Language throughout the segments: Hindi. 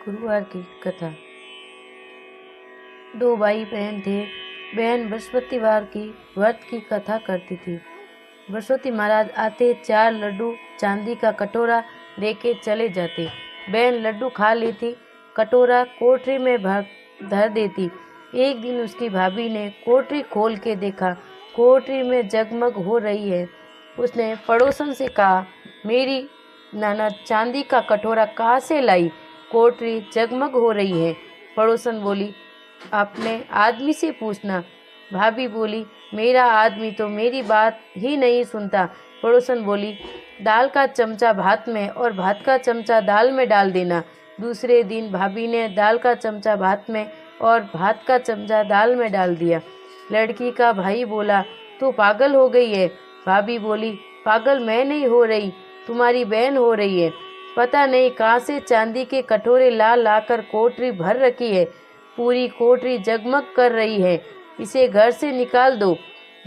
गुरुवार की कथा। दो भाई बहन थे। बहन बृहस्पतिवार की व्रत की कथा करती थी। बृहस्पति महाराज आते 4 लड्डू चांदी का कटोरा लेके चले जाते। बहन लड्डू खा लेती, कटोरा कोठरी में धर देती। एक दिन उसकी भाभी ने कोठरी खोल के देखा, कोठरी में जगमग हो रही है। उसने पड़ोसन से कहा, मेरी ननद चांदी का कटोरा कहाँ से लाई? कोठरी जगमग हो रही है। पड़ोसन बोली, अपने आदमी से पूछना। भाभी बोली, मेरा आदमी तो मेरी बात ही नहीं सुनता। पड़ोसन बोली, दाल का चमचा भात में और भात का चमचा दाल में डाल देना। दूसरे दिन भाभी ने दाल का चमचा भात में और भात का चमचा दाल में डाल दिया। लड़की का भाई बोला, तू पागल हो गई है। भाभी बोली, पागल मैं नहीं हो रही, तुम्हारी बहन हो रही है। पता नहीं कहाँ से चांदी के कटोरे ला लाकर कोठरी भर रखी है। पूरी कोठरी जगमग कर रही है, इसे घर से निकाल दो।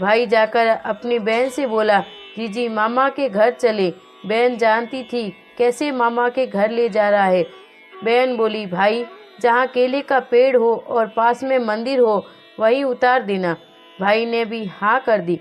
भाई जाकर अपनी बहन से बोला, जीजी मामा के घर चले। बहन जानती थी कैसे मामा के घर ले जा रहा है। बहन बोली, भाई जहाँ केले का पेड़ हो और पास में मंदिर हो वहीं उतार देना। भाई ने भी हाँ कर दी।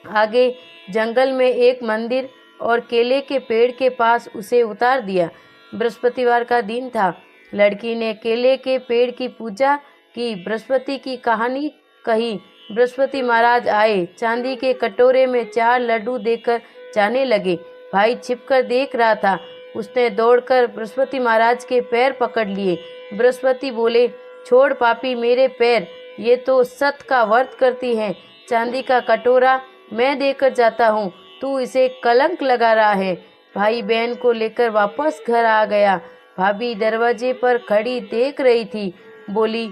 आगे जंगल में एक मंदिर और केले के पेड़ के पास उसे उतार दिया। बृहस्पतिवार का दिन था। लड़की ने केले के पेड़ की पूजा की, बृहस्पति की कहानी कही। बृहस्पति महाराज आए, चांदी के कटोरे में 4 लड्डू देकर जाने लगे। भाई छिपकर देख रहा था। उसने दौड़कर बृहस्पति महाराज के पैर पकड़ लिए। बृहस्पति बोले, छोड़ पापी मेरे पैर, ये तो सत का व्रत करती हैं। चांदी का कटोरा मैं देकर जाता हूँ, तू इसे कलंक लगा रहा है। भाई बहन को लेकर वापस घर आ गया। भाभी दरवाजे पर खड़ी देख रही थी। बोली,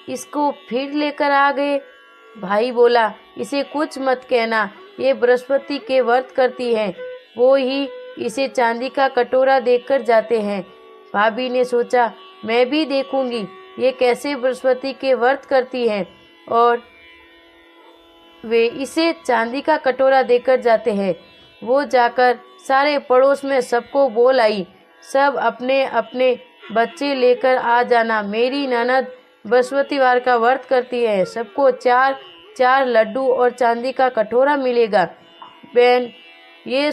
इसको फिर लेकर आ गए। भाई बोला, इसे कुछ मत कहना, ये बृहस्पति के व्रत करती है, वो ही इसे चांदी का कटोरा देकर जाते हैं। भाभी ने सोचा, मैं भी देखूंगी ये कैसे बृहस्पति के व्रत करती हैं और वे इसे चांदी का कटोरा देकर जाते हैं। वो जाकर सारे पड़ोस में सबको बोल आई, सब अपने अपने बच्चे लेकर आ जाना, मेरी ननद बृहस्पतिवार का व्रत करती है, सबको 4 लड्डू और चांदी का कटोरा मिलेगा। बहन ये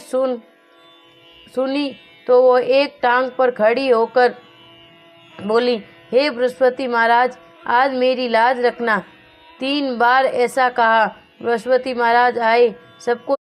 सुनी तो वो एक टांग पर खड़ी होकर बोली, हे बृहस्पति महाराज, आज मेरी लाज रखना। 3 बार ऐसा कहा। बृहस्पति महाराज आए, सबको